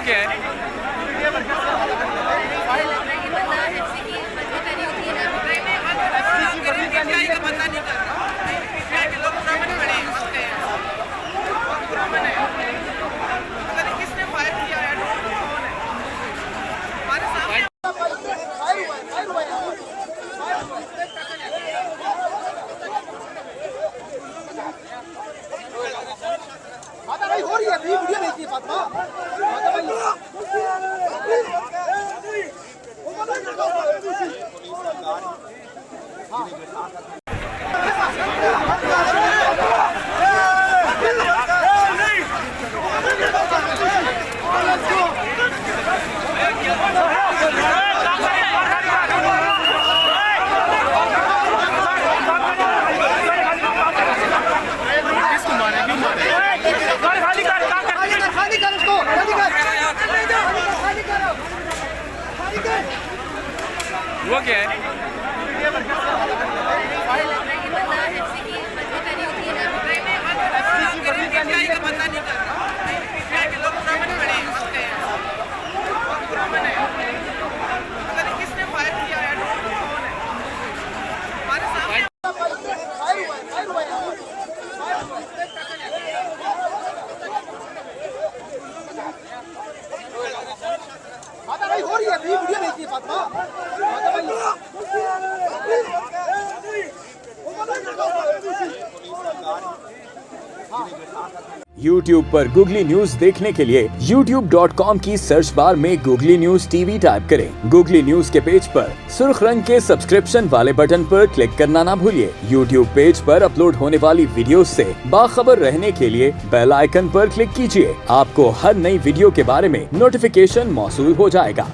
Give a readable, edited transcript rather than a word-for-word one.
क्या है? हो रही है वीडियो भेजिए फातिमा। हुआ क्या है? हो रही है वीडियो भेजिए फातिमा। YouTube पर गूगली न्यूज देखने के लिए youtube.com की सर्च बार में गूगली न्यूज टीवी टाइप करें। गूगली न्यूज के पेज पर सुर्ख रंग के सब्सक्रिप्शन वाले बटन पर क्लिक करना ना भूलिए। YouTube पेज पर अपलोड होने वाली वीडियोस से बाखबर रहने के लिए बेल आइकन पर क्लिक कीजिए। आपको हर नई वीडियो के बारे में नोटिफिकेशन मौसूल हो जाएगा।